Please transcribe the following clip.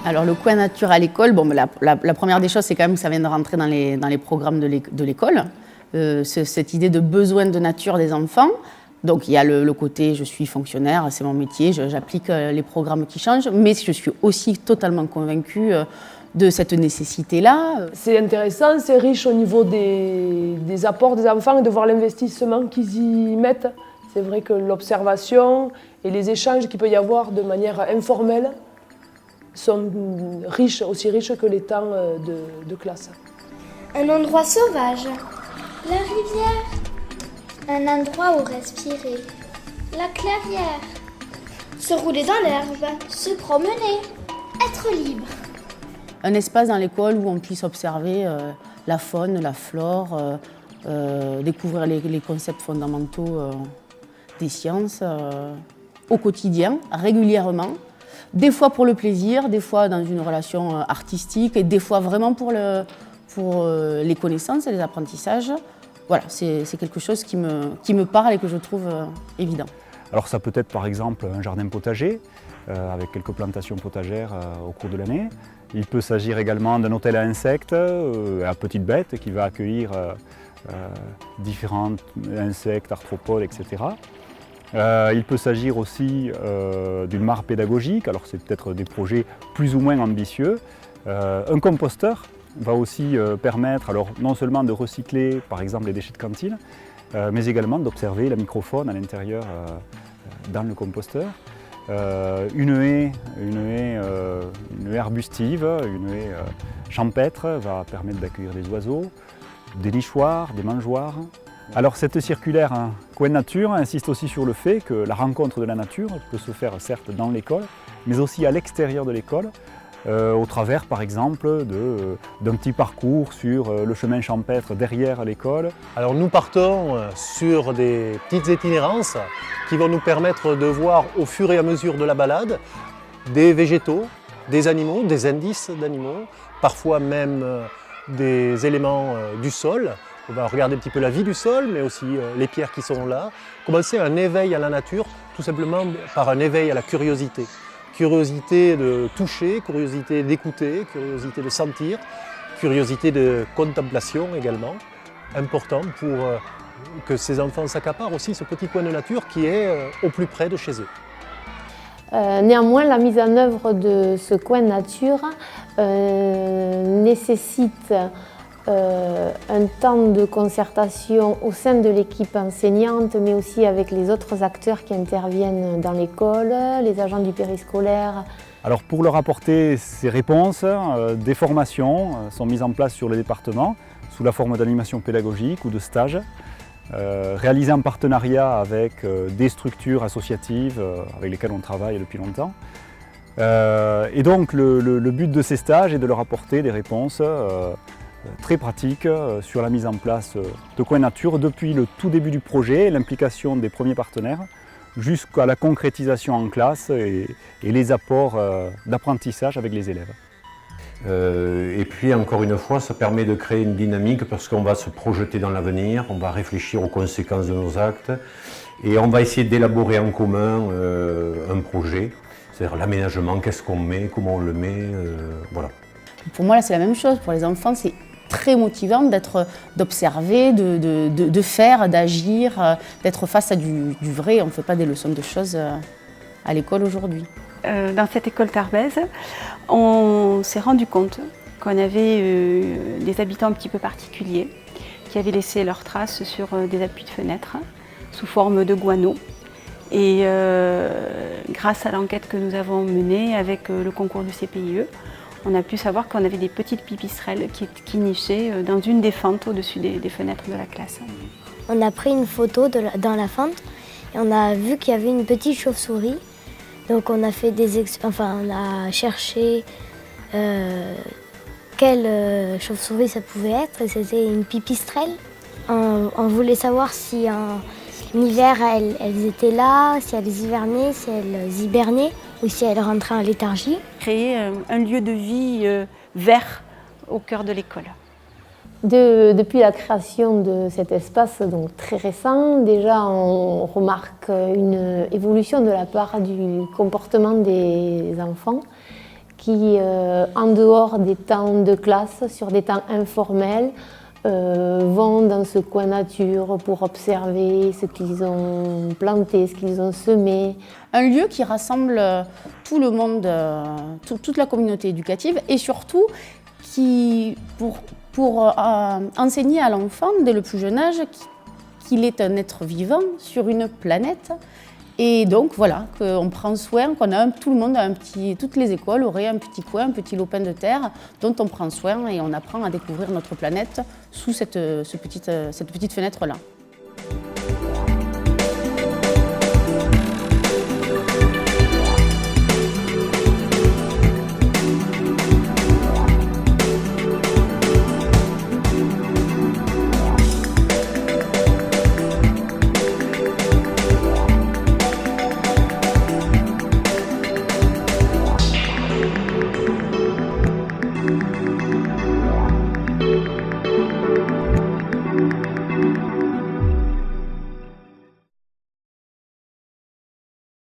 Alors le coin nature à l'école, bon, la première des choses, c'est quand même que ça vient de rentrer dans les programmes de l'école. Cette idée de besoin de nature des enfants. Donc il y a le côté je suis fonctionnaire, c'est mon métier, j'applique les programmes qui changent, mais je suis aussi totalement convaincue de cette nécessité-là. C'est intéressant, c'est riche au niveau des apports des enfants et de voir l'investissement qu'ils y mettent. C'est vrai que l'observation et les échanges qu'il peut y avoir de manière informelle sont riches, aussi riches que les temps de classe. Un endroit sauvage, la rivière, un endroit où respirer, la clairière, se rouler dans l'herbe, se promener, être libre. Un espace dans l'école où on puisse observer la faune, la flore, découvrir les concepts fondamentaux des sciences au quotidien, régulièrement. Des fois pour le plaisir, des fois dans une relation artistique et des fois vraiment pour les connaissances et les apprentissages. Voilà, c'est quelque chose qui me parle et que je trouve évident. Alors ça peut être par exemple un jardin potager avec quelques plantations potagères au cours de l'année. Il peut s'agir également d'un hôtel à insectes, à petites bêtes qui va accueillir différents insectes, arthropodes, etc. Il peut s'agir aussi d'une mare pédagogique, alors c'est peut-être des projets plus ou moins ambitieux. Un composteur va aussi permettre alors, non seulement de recycler par exemple les déchets de cantine, mais également d'observer la microfaune à l'intérieur dans le composteur. Une haie arbustive, une haie champêtre va permettre d'accueillir des oiseaux, des nichoirs, des mangeoires. Alors cette circulaire Coin Nature insiste aussi sur le fait que la rencontre de la nature peut se faire certes dans l'école, mais aussi à l'extérieur de l'école, au travers par exemple d'un petit parcours sur le chemin champêtre derrière l'école. Alors nous partons sur des petites itinérances qui vont nous permettre de voir au fur et à mesure de la balade des végétaux, des animaux, des indices d'animaux, parfois même des éléments du sol. On va regarder un petit peu la vie du sol, mais aussi les pierres qui sont là. Commencer un éveil à la nature, tout simplement par un éveil à la curiosité. Curiosité de toucher, curiosité d'écouter, curiosité de sentir, curiosité de contemplation également. Important pour que ces enfants s'accaparent aussi ce petit coin de nature qui est au plus près de chez eux. Néanmoins, la mise en œuvre de ce coin nature nécessite un temps de concertation au sein de l'équipe enseignante, mais aussi avec les autres acteurs qui interviennent dans l'école, les agents du périscolaire. Alors pour leur apporter ces réponses, des formations sont mises en place sur le département sous la forme d'animation pédagogique ou de stages, réalisés en partenariat avec des structures associatives avec lesquelles on travaille depuis longtemps. Et donc le but de ces stages est de leur apporter des réponses très pratiques sur la mise en place de coins nature depuis le tout début du projet, l'implication des premiers partenaires, jusqu'à la concrétisation en classe et les apports d'apprentissage avec les élèves. Et puis encore une fois, ça permet de créer une dynamique parce qu'on va se projeter dans l'avenir, on va réfléchir aux conséquences de nos actes et on va essayer d'élaborer en commun un projet, c'est-à-dire l'aménagement, qu'est-ce qu'on met, comment on le met, voilà. Pour moi, là, c'est la même chose. Pour les enfants, c'est très motivant d'observer, de faire, d'agir, d'être face à du vrai. On ne fait pas des leçons de choses à l'école aujourd'hui. Dans cette école Tarbèze, on s'est rendu compte qu'on avait des habitants un petit peu particuliers qui avaient laissé leurs traces sur des appuis de fenêtres sous forme de guano. Et grâce à l'enquête que nous avons menée avec le concours du CPIE, on a pu savoir qu'on avait des petites pipistrelles qui nichaient dans une des fentes au-dessus des fenêtres de la classe. On a pris une photo dans la fente et on a vu qu'il y avait une petite chauve-souris. Donc on a fait on a cherché quelle chauve-souris ça pouvait être et c'était une pipistrelle. On voulait savoir si en hiver elles étaient là, si elles hivernaient, si elles hibernaient ou si elles rentraient en léthargie. Créer un lieu de vie vert au cœur de l'école. Depuis la création de cet espace, donc très récent, déjà on remarque une évolution de la part du comportement des enfants qui, en dehors des temps de classe, sur des temps informels, vont dans ce coin nature pour observer ce qu'ils ont planté, ce qu'ils ont semé. Un lieu qui rassemble tout le monde, toute la communauté éducative et surtout qui, pour enseigner à l'enfant dès le plus jeune âge qu'il est un être vivant sur une planète. Et donc voilà, qu'on prend soin, tout le monde toutes les écoles auraient un petit coin, un petit lopin de terre dont on prend soin et on apprend à découvrir notre planète sous cette petite fenêtre-là.